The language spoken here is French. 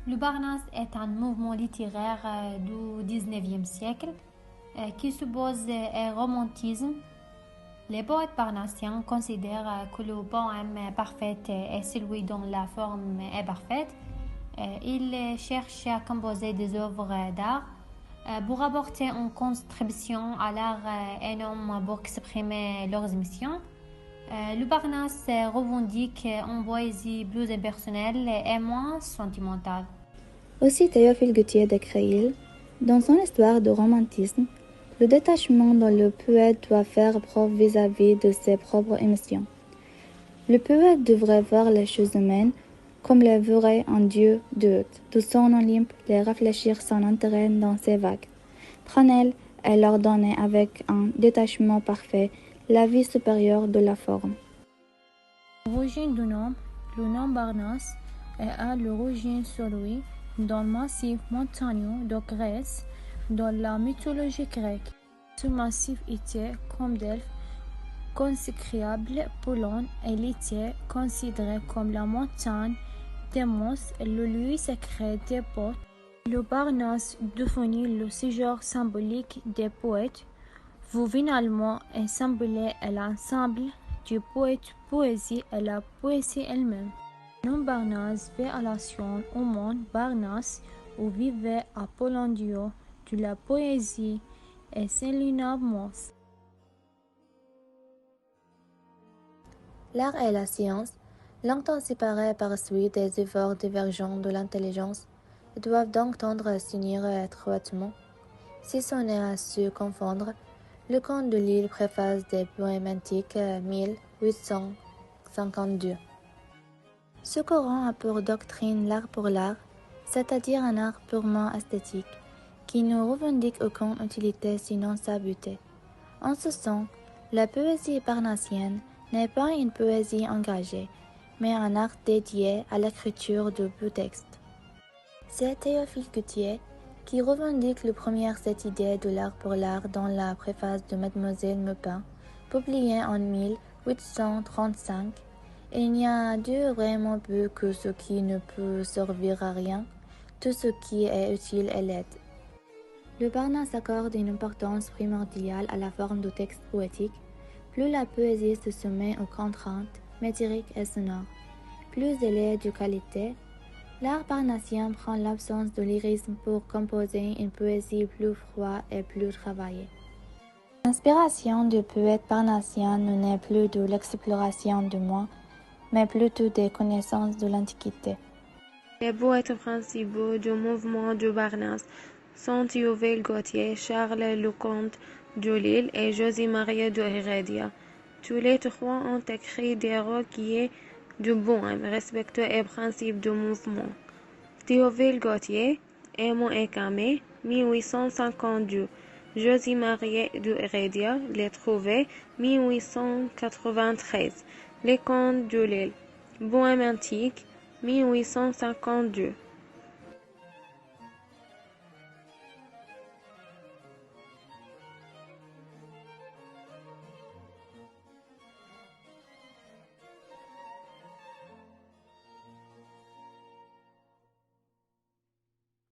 Le Barnas est un mouvement littéraire du XIXe siècle qui suppose un romantisme. Les poètes parnassiens considèrent que le poème parfait est celui dont la forme est parfaite. Ils cherchent à composer des œuvres d'art pour apporter une contribution à l'art et non pour exprimer leurs émotions. Le Parnasse revendique une poésie plus impersonnelle et moins sentimentale. Aussi Théophile Gautier de Creil, dans son histoire de romantisme, le détachement dont le poète doit faire preuve vis-à-vis de ses propres émotions. Le poète devrait voir les choses humaines comme les verrait un dieu de son Olympe, les réfléchir sans intérêt dans ses vagues. Tranel et leur donner avec un détachement parfait la vie supérieure de la forme. L'origine du nom, le nom Barnas est à l'origine celui d'un massif montagneux de Grèce dans la mythologie grecque. Ce massif était, comme Delphes, consécrable pour l'homme et il était considéré comme la montagne des monstres et le lieu sacré des poètes. Le Parnasse définit le séjour symbolique des poètes, vous finalement est semblé à l'ensemble du poète-poésie et la poésie elle-même. Le nom Parnasse fait allusion au monde Parnasse où vivait Apollondio de la poésie et Célinamos. L'art et la science, longtemps séparés par suite des efforts divergents de l'intelligence, doivent donc tendre à s'unir étroitement. Si ce n'est à se confondre, le conte de l'île préface des poèmes antiques 1852. Ce courant a pour doctrine l'art pour l'art, c'est-à-dire un art purement esthétique, qui ne revendique aucune utilité sinon sa beauté. En ce sens, la poésie parnassienne n'est pas une poésie engagée, mais un art dédié à l'écriture de beaux textes. C'est Théophile Gautier qui revendique le premier cette idée de l'art pour l'art dans la préface de Mademoiselle Maupin, publiée en 1835. Il n'y a de vraiment peu que ce qui ne peut servir à rien, tout ce qui est utile est laid. Le Parnasse accorde une importance primordiale à la forme du texte poétique. Plus la poésie se soumet aux contraintes métriques et sonores, plus elle est de qualité. L'art parnassien prend l'absence de lyrisme pour composer une poésie plus froide et plus travaillée. L'inspiration du poète parnassien ne naît plus de l'exploration du moi, mais plutôt des connaissances de l'Antiquité. Les poètes principaux du mouvement du Parnasse sont Théophile Gautier, Charles Lecomte de Lille et José-Marie de Heredia. Tous les trois ont écrit des recueils de poèmes respectant les principes du mouvement. Théophile Gautier, Aimons et Camé, 1852. José-Marie de Heredia, Les Trouvés, 1893. Les Contes de Lille, Poèmes antiques, 1852.